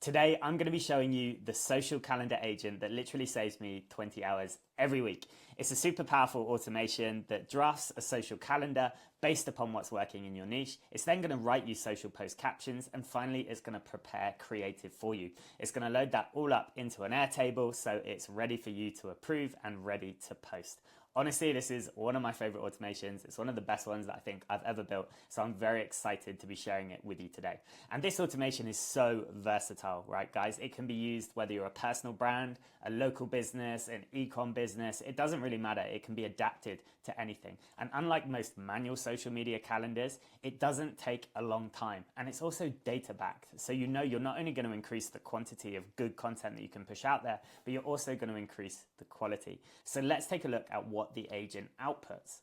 Today, I'm going to be showing you the social calendar agent that literally saves me 20 hours every week. It's a super powerful automation that drafts a social calendar based upon what's working in your niche. It's then going to write you social post captions, and finally, it's going to prepare creative for you. It's going to load that all up into an Airtable so it's ready for you to approve and ready to post. Honestly, this is one of my favorite automations. It's one of the best ones that I think I've ever built. So I'm very excited to be sharing it with you today. And this automation is so versatile, right, guys? It can be used whether you're a personal brand, a local business, an e-com business. It doesn't really matter. It can be adapted to anything. And unlike most manual social media calendars, it doesn't take a long time. And it's also data backed. So you know you're not only going to increase the quantity of good content that you can push out there, but you're also going to increase the quality. So let's take a look at what the agent outputs.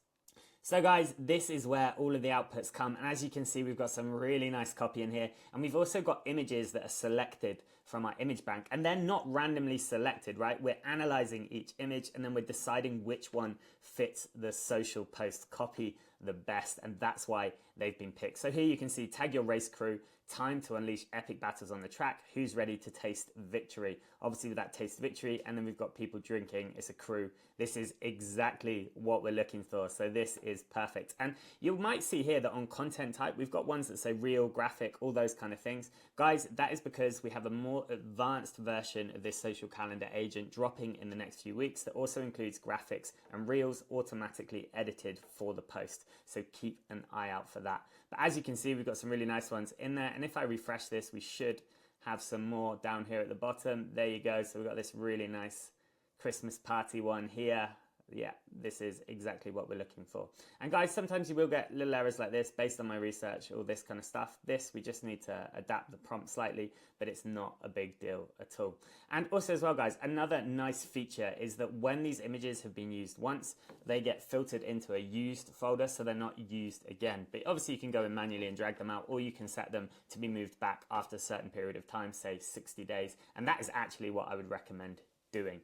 So guys, this is where all of the outputs come, and as you can see, we've got some really nice copy in here, and we've also got images that are selected from our image bank, and they're not randomly selected, right? We're analyzing each image and then we're deciding which one fits the social post copy the best, and that's why they've been picked. So here you can see tag your race crew, time to unleash epic battles on the track, who's ready to taste victory. Obviously with that taste victory, and then we've got people drinking, it's a crew. This is exactly what we're looking for, so this is perfect. And you might see here that on content type we've got ones that say real, graphic, all those kind of things. Guys, that is because we have a more advanced version of this social calendar agent dropping in the next few weeks that also includes graphics and reels automatically edited for the post, so keep an eye out for that. But as you can see, we've got some really nice ones in there, and if I refresh this, we should have some more down here at the bottom. There you go. So we've got this really nice Christmas party one here. Yeah, this is exactly what we're looking for. And guys, sometimes you will get little errors like this based on my research, all this kind of stuff. This, we just need to adapt the prompt slightly, but it's not a big deal at all. And also as well, guys, another nice feature is that when these images have been used once, they get filtered into a used folder, so they're not used again. But obviously you can go in manually and drag them out, or you can set them to be moved back after a certain period of time, say 60 days. And that is actually what I would recommend doing.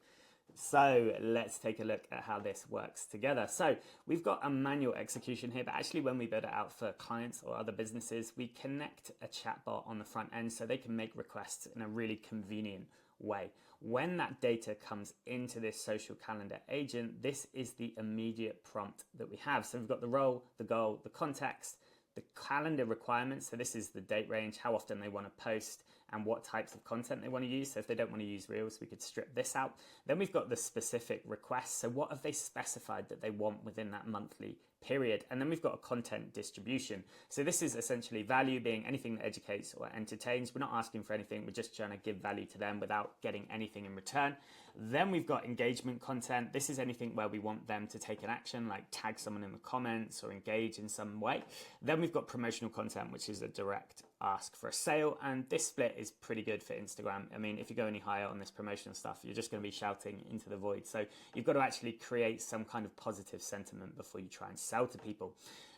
So let's take a look at how this works together. So we've got a manual execution here, but actually when we build it out for clients or other businesses, we connect a chatbot on the front end so they can make requests in a really convenient way. When that data comes into this social calendar agent, this is the immediate prompt that we have. So we've got the role, the goal, the context, the calendar requirements. So this is the date range, how often they want to post, and what types of content they want to use. So if they don't want to use reels, we could strip this out. Then we've got the specific requests. So what have they specified that they want within that monthly period? And then we've got a content distribution. So this is essentially value being anything that educates or entertains. We're not asking for anything. We're just trying to give value to them without getting anything in return. Then we've got engagement content. This is anything where we want them to take an action, like tag someone in the comments or engage in some way. Then we've got promotional content, which is a direct ask for a sale. And this split is pretty good for Instagram. I mean, if you go any higher on this promotional stuff, you're just going to be shouting into the void. So you've got to actually create some kind of positive sentiment before you try and sell to people.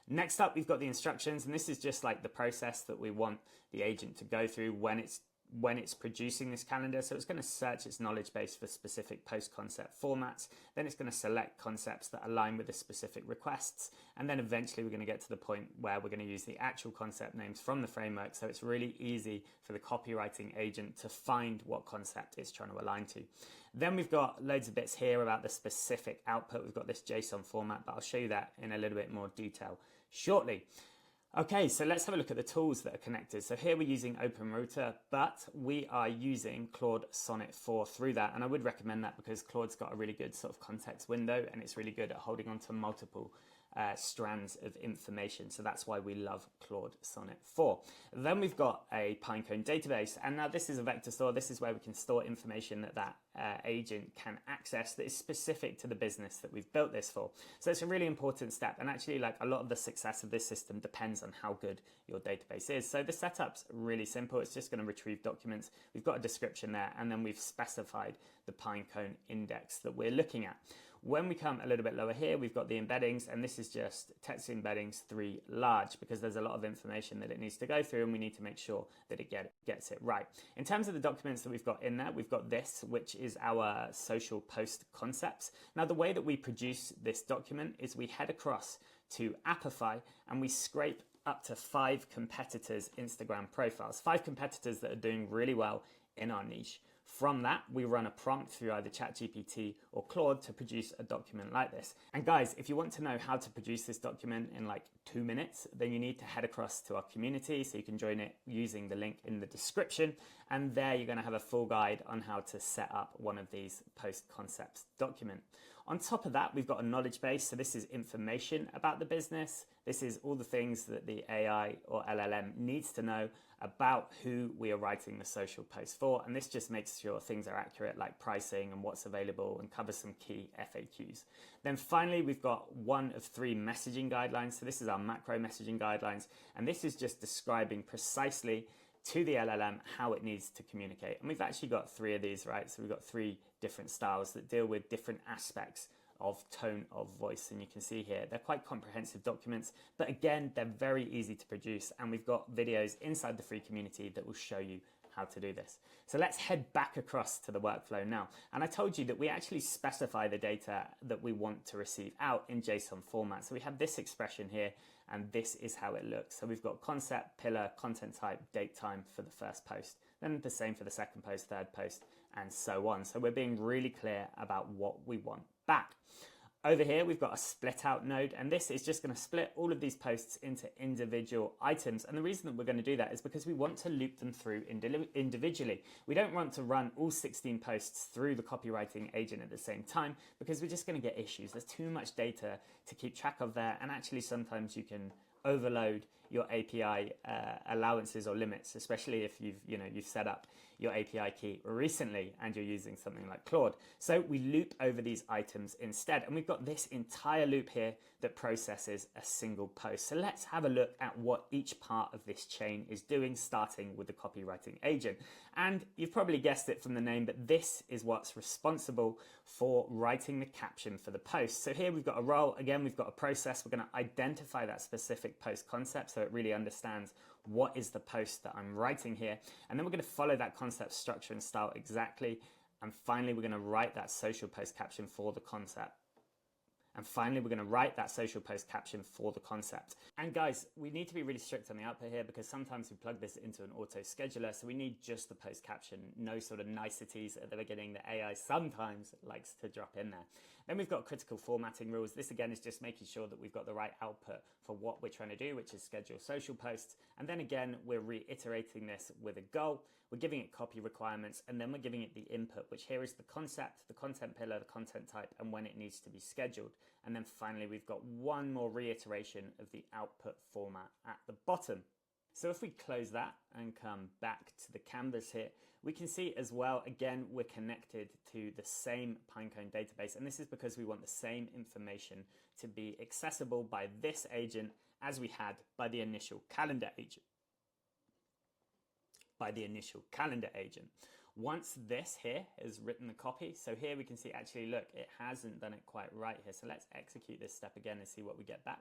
Next up, we've got the instructions, and this is just like the process that we want the agent to go through when it's producing this calendar. So it's going to search its knowledge base for specific post concept formats. Then it's going to select concepts that align with the specific requests. And then eventually we're going to get to the point where we're going to use the actual concept names from the framework. So it's really easy for the copywriting agent to find what concept it's trying to align to. Then we've got loads of bits here about the specific output. We've got this JSON format, but I'll show you that in a little bit more detail shortly. Okay, so let's have a look at the tools that are connected. So here we're using OpenRouter, but we are using Claude Sonnet 4 through that. And I would recommend that because Claude's got a really good sort of context window, and it's really good at holding on to multiple strands of information. So that's why we love Claude Sonnet 4. Then we've got a Pinecone database, and now this is a vector store. This is where we can store information that agent can access that is specific to the business that we've built this for. So it's a really important step, and actually like a lot of the success of this system depends on how good your database is. So the setup's really simple. It's just going to retrieve documents. We've got a description there, and then we've specified the Pinecone index that we're looking at. When we come a little bit lower here, we've got the embeddings, and this is just text embeddings 3 large because there's a lot of information that it needs to go through, and we need to make sure that it gets it right. In terms of the documents that we've got in there, we've got this, which is our social post concepts. Now, the way that we produce this document is we head across to Appify and we scrape up to 5 competitors' Instagram profiles, 5 competitors that are doing really well in our niche. From that, we run a prompt through either ChatGPT or Claude to produce a document like this. And guys, if you want to know how to produce this document in like 2 minutes, then you need to head across to our community, so you can join it using the link in the description. And there you're going to have a full guide on how to set up one of these post concepts document. On top of that, we've got a knowledge base. So this is information about the business. This is all the things that the AI or LLM needs to know about who we are writing the social post for. And this just makes sure things are accurate, like pricing and what's available, and covers some key FAQs. Then finally, we've got one of 3 messaging guidelines. So this is our macro messaging guidelines. And this is just describing precisely to the LLM how it needs to communicate. And we've actually got 3 of these, right? So we've got 3 different styles that deal with different aspects of tone of voice. And you can see here, they're quite comprehensive documents, but again, they're very easy to produce. And we've got videos inside the free community that will show you how to do this. So let's head back across to the workflow now. And I told you that we actually specify the data that we want to receive out in JSON format. So we have this expression here, and this is how it looks. So we've got concept, pillar, content type, date, time for the first post, then the same for the second post, third post, and so on. So we're being really clear about what we want back. Over here, we've got a split out node, and this is just going to split all of these posts into individual items. And the reason that we're going to do that is because we want to loop them through individually. We don't want to run all 16 posts through the copywriting agent at the same time, because we're just going to get issues. There's too much data to keep track of there. And actually, sometimes you can overload your API allowances or limits, especially if you've set up your API key recently and you're using something like Claude. So we loop over these items instead, and we've got this entire loop here that processes a single post. So let's have a look at what each part of this chain is doing, starting with the copywriting agent. And you've probably guessed it from the name, but this is what's responsible for writing the caption for the post. So here we've got a role, again, we've got a process. We're going to identify that specific post concept so it really understands what is the post that I'm writing here. And then we're going to follow that concept structure and style exactly. And finally, we're going to write that social post caption for the concept. And finally, we're going to write that social post caption for the concept. And guys, we need to be really strict on the output here, because sometimes we plug this into an auto scheduler. So we need just the post caption, no sort of niceties at the beginning that AI sometimes likes to drop in there. Then we've got critical formatting rules. This again is just making sure that we've got the right output for what we're trying to do, which is schedule social posts. And then again, we're reiterating this with a goal. We're giving it copy requirements, and then we're giving it the input, which here is the concept, the content pillar, the content type, and when it needs to be scheduled. And then finally, we've got one more reiteration of the output format at the bottom. So if we close that and come back to the canvas here, we can see as well, again, we're connected to the same Pinecone database. And this is because we want the same information to be accessible by this agent as we had by the initial calendar agent. Once this here has written the copy, so here we can see actually, look, it hasn't done it quite right here. So let's execute this step again and see what we get back.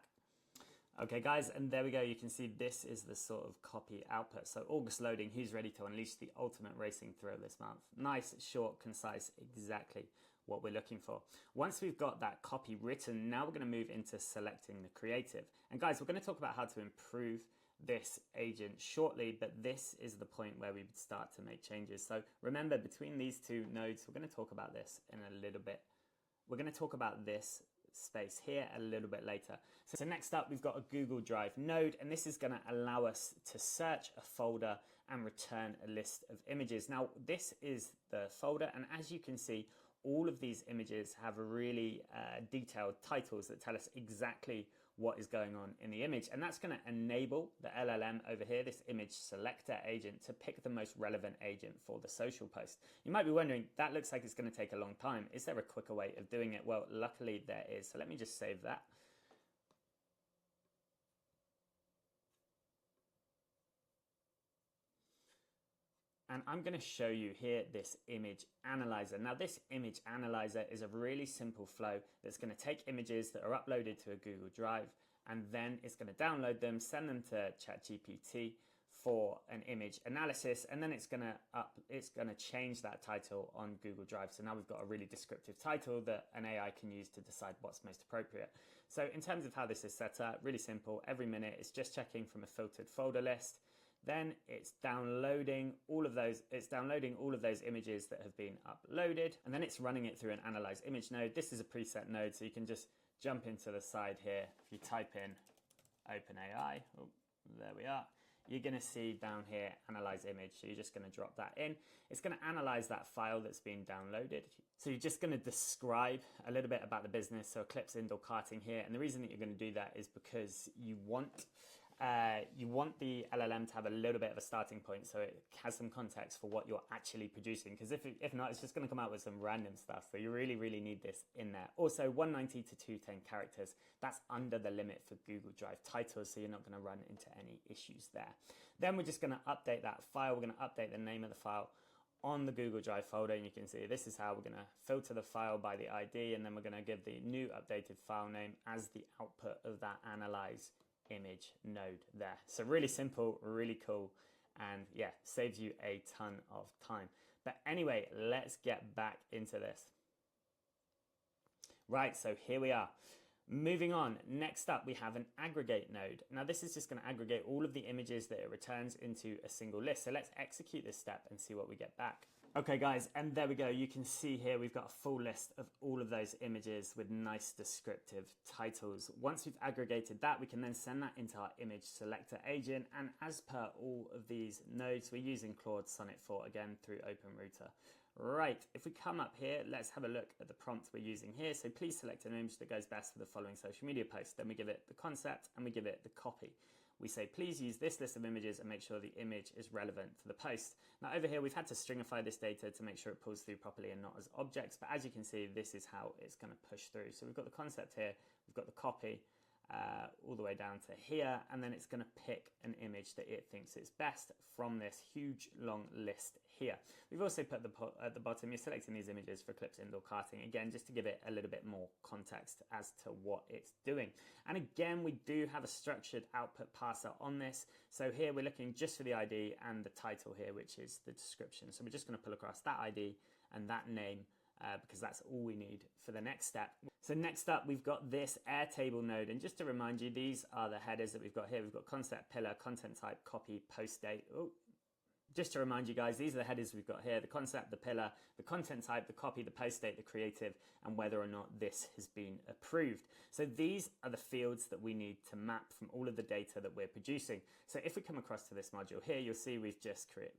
Okay, guys, and there we go. You can see this is the sort of copy output. So August loading, who's ready to unleash the ultimate racing thrill this month? Nice, short, concise, exactly what we're looking for. Once we've got that copy written, now we're going to move into selecting the creative. And guys, we're going to talk about how to improve this agent shortly, but this is the point where we would start to make changes. So remember, between these 2 nodes, we're going to talk about this in a little bit. We're going to talk about this space here a little bit later. So next up, we've got a Google Drive node, and this is going to allow us to search a folder and return a list of images. Now, this is the folder, and as you can see, all of these images have really detailed titles that tell us exactly what is going on in the image. And that's going to enable the LLM over here, this image selector agent, to pick the most relevant agent for the social post. You might be wondering, that looks like it's going to take a long time. Is there a quicker way of doing it? Well, luckily there is. So let me just save that. And I'm going to show you here this image analyzer. Now, this image analyzer is a really simple flow that's going to take images that are uploaded to a Google Drive, and then it's going to download them, send them to ChatGPT for an image analysis, and then it's gonna change that title on Google Drive. So now we've got a really descriptive title that an AI can use to decide what's most appropriate. So in terms of how this is set up, really simple. Every minute it's just checking from a filtered folder list. Then it's downloading all of those. It's downloading all of those images that have been uploaded, and then it's running it through an analyze image node. This is a preset node, so you can just jump into the side here. If you type in OpenAI, oh, there we are. You're going to see down here analyze image. So you're just going to drop that in. It's going to analyze that file that's been downloaded. So you're just going to describe a little bit about the business. So Eclipse indoor karting here, and the reason that you're going to do that is because you want the LLM to have a little bit of a starting point, so it has some context for what you're actually producing, because if not, it's just going to come out with some random stuff. So you really need this in there. Also 190 to 210 characters, that's under the limit for Google Drive titles, so you're not going to run into any issues there. Then we're just going to update that file. We're going to update the name of the file on the Google Drive folder, and you can see this is how we're going to filter the file by the ID, and then we're going to give the new updated file name as the output of that analyze image node there. So really simple, really cool, and yeah, saves you a ton of time. But anyway, let's get back into this. Right, so here we are. Moving on, next up we have an aggregate node. Now this is just going to aggregate all of the images that it returns into a single list. So let's execute this step and see what we get back. Okay guys, and there we go. You can see here we've got a full list of all of those images with nice descriptive titles. Once we've aggregated that, we can then send that into our image selector agent. And as per all of these nodes, we're using Claude Sonnet 4 again through OpenRouter. Right, if we come up here, let's have a look at the prompt we're using here. So please select an image that goes best for the following social media post. Then we give it the concept and we give it the copy. We say, please use this list of images and make sure the image is relevant for the post. Now over here, we've had to stringify this data to make sure it pulls through properly and not as objects. But as you can see, this is how it's going to push through. So we've got the concept here, we've got the copy, all the way down to here, and then it's going to pick an image that it thinks is best from this huge long list here. We've also put at the bottom, you're selecting these images for Eclipse indoor karting, again just to give it a little bit more context as to what it's doing. And again, we do have a structured output parser on this. So here we're looking just for the ID and the title here, which is the description. So we're just going to pull across that ID and that name, because that's all we need for the next step. So next up, we've got this Airtable node. And just to remind you, these are the headers that we've got here. We've got concept, pillar, content type, copy, post date. Oh, just to remind you guys, these are the headers we've got here: the concept, the pillar, the content type, the copy, the post date, the creative, and whether or not this has been approved. So these are the fields that we need to map from all of the data that we're producing. So if we come across to this module here, you'll see we've just created.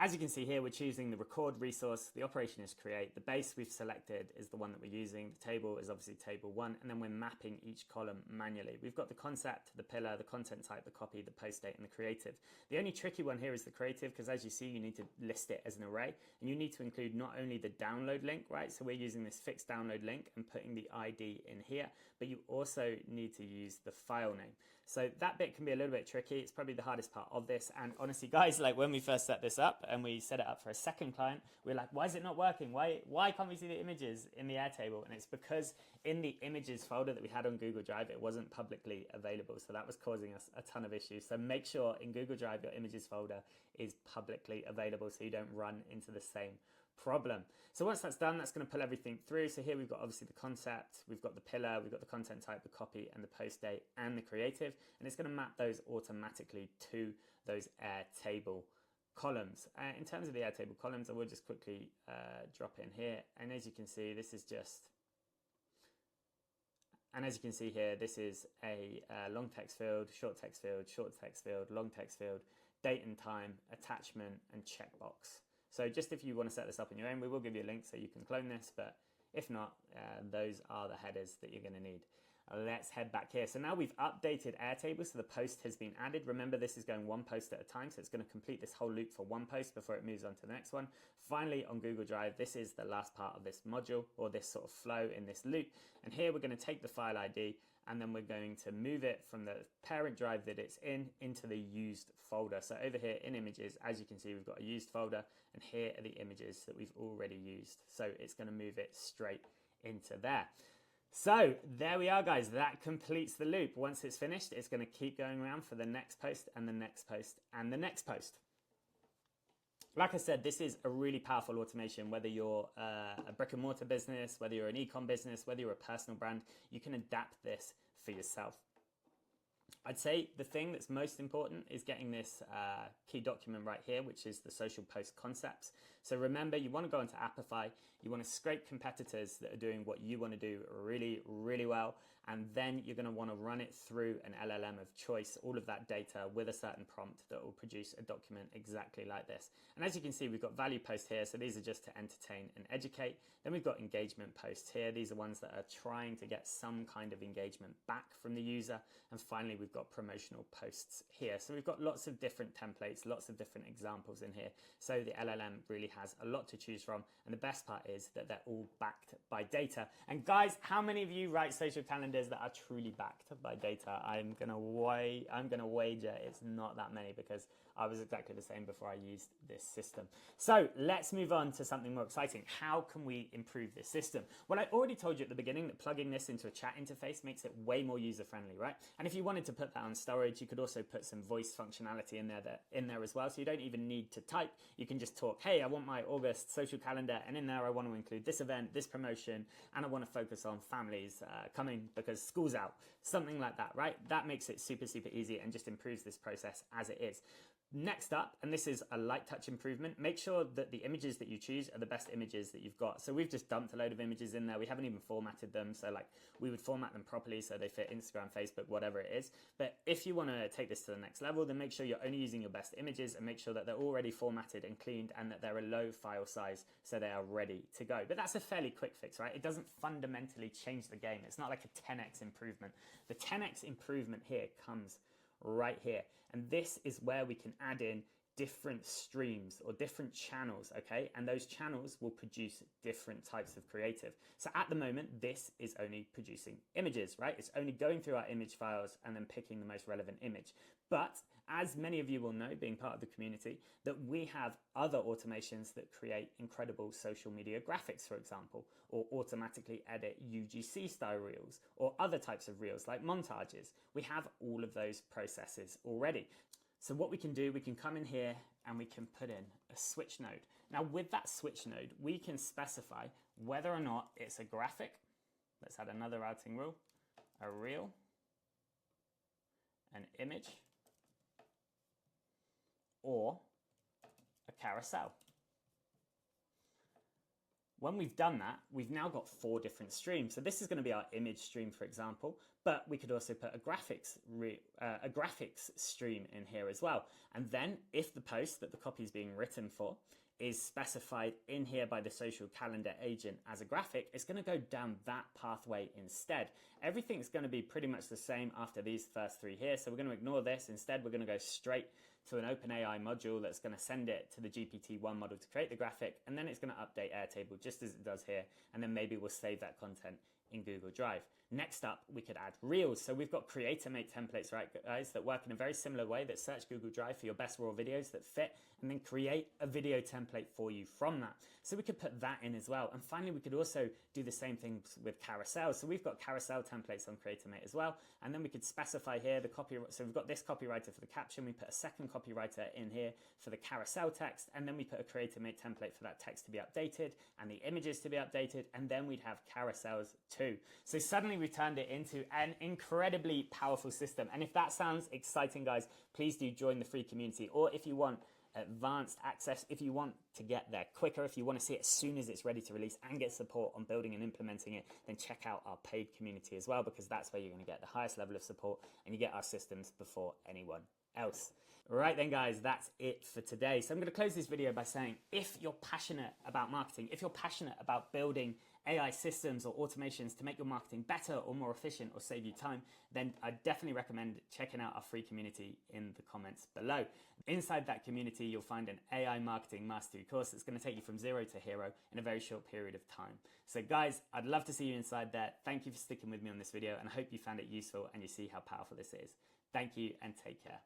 As you can see here, we're choosing the record resource, the operation is create, the base we've selected is the one that we're using, the table is obviously table 1, and then we're mapping each column manually. We've got the concept, the pillar, the content type, the copy, the post date, and the creative. The only tricky one here is the creative, because as you see, you need to list it as an array, and you need to include not only the download link, right? So we're using this fixed download link and putting the ID in here, but you also need to use the file name. So that bit can be a little bit tricky. It's probably the hardest part of this. And honestly, guys, like when we first set this up and we set it up for a second client, we're like, why is it not working? Why can't we see the images in the Airtable? And it's because in the images folder that we had on Google Drive, it wasn't publicly available. So that was causing us a ton of issues. So make sure in Google Drive, your images folder is publicly available so you don't run into the same problem. So once that's done, that's going to pull everything through. So here we've got obviously the concept, we've got the pillar, we've got the content type, the copy, and the post date, and the creative, and it's going to map those automatically to those Airtable columns. In terms of the Airtable columns, I will just quickly drop in here, and as you can see, this is just, and as you can see here, this is a long text field, short text field, short text field, long text field, date and time, attachment, and checkbox. So just if you want to set this up on your own, we will give you a link so you can clone this, but if not, those are the headers that you're going to need. Let's head back here. So now we've updated Airtable, so the post has been added. Remember, this is going one post at a time, so it's going to complete this whole loop for one post before it moves on to the next one. Finally, on Google Drive, this is the last part of this module, or this sort of flow in this loop. And here we're going to take the file ID, and then we're going to move it from the parent drive that it's in into the used folder. So over here in images, as you can see, we've got a used folder, and here are the images that we've already used. So it's going to move it straight into there. So there we are, guys. That completes the loop. Once it's finished, it's going to keep going around for the next post and the next post and the next post. Like I said, this is a really powerful automation, whether you're a brick and mortar business, whether you're an e-com business, whether you're a personal brand, you can adapt this for yourself. I'd say the thing that's most important is getting this key document right here, which is the social post concepts. So remember, you want to go into Apify, you want to scrape competitors that are doing what you want to do really, really well. And then you're going to want to run it through an LLM of choice, all of that data with a certain prompt that will produce a document exactly like this. And as you can see, we've got value posts here. So these are just to entertain and educate. Then we've got engagement posts here. These are ones that are trying to get some kind of engagement back from the user. And finally, we've got promotional posts here. So we've got lots of different templates, lots of different examples in here. So the LLM really has a lot to choose from. And the best part is that they're all backed by data. And guys, how many of you write social calendars that are truly backed by data? I'm gonna wager it's not that many, because I was exactly the same before I used this system. So let's move on to something more exciting. How can we improve this system? Well, I already told you at the beginning that plugging this into a chat interface makes it way more user-friendly, right? And if you wanted to put that on storage, you could also put some voice functionality in there as well. So you don't even need to type. You can just talk, hey, I want my August social calendar, and in there I want to include this event, this promotion, and I want to focus on families coming because school's out, something like that, right? That makes it super, super easy and just improves this process as it is. Next up, and this is a light touch improvement, make sure that the images that you choose are the best images that you've got. So we've just dumped a load of images in there. We haven't even formatted them. So like we would format them properly so they fit Instagram, Facebook, whatever it is. But if you want to take this to the next level, then make sure you're only using your best images and make sure that they're already formatted and cleaned and that they're a low file size so they are ready to go. But that's a fairly quick fix, right? It doesn't fundamentally change the game. It's not like a 10x improvement. The 10x improvement here comes right here, and this is where we can add in different streams or different channels, okay? And those channels will produce different types of creative. So at the moment, this is only producing images, right? It's only going through our image files and then picking the most relevant image. But as many of you will know, being part of the community, that we have other automations that create incredible social media graphics, for example, or automatically edit UGC style reels or other types of reels like montages. We have all of those processes already. So what we can do, we can come in here and we can put in a switch node. Now with that switch node, we can specify whether or not it's a graphic. Let's add another routing rule, a reel, an image, or a carousel. When we've done that, we've now got 4 different streams. So this is going to be our image stream, for example, but we could also put a graphics stream in here as well. And then if the post that the copy is being written for is specified in here by the social calendar agent as a graphic, it's going to go down that pathway instead. Everything's going to be pretty much the same after these first 3 here. So we're going to ignore this. Instead, we're going to go straight to an OpenAI module that's going to send it to the GPT-1 model to create the graphic, and then it's going to update Airtable just as it does here, and then maybe we'll save that content in Google Drive. Next up, we could add Reels. So we've got creator-made templates, right, guys, that work in a very similar way, that search Google Drive for your best raw videos that fit, and then create a video template for you from that. So we could put that in as well. And finally, we could also do the same thing with carousels. So we've got carousel templates on Creator-Mate as well. And then we could specify here the copy. So we've got this copywriter for the caption. We put a second copywriter in here for the carousel text. And then we put a Creator-Mate template for that text to be updated and the images to be updated. And then we'd have carousels too. So suddenly we turned it into an incredibly powerful system. And if that sounds exciting, guys, please do join the free community. Or if you want advanced access, if you want to get there quicker, if you want to see it as soon as it's ready to release and get support on building and implementing it, then check out our paid community as well, because that's where you're going to get the highest level of support and you get our systems before anyone else. Right then, guys, that's it for today. So I'm going to close this video by saying, if you're passionate about marketing, if you're passionate about building AI systems or automations to make your marketing better or more efficient or save you time, then I definitely recommend checking out our free community in the comments below. Inside that community, you'll find an AI marketing mastery course that's going to take you from 0 to hero in a very short period of time. So guys, I'd love to see you inside there. Thank you for sticking with me on this video, and I hope you found it useful and you see how powerful this is. Thank you and take care.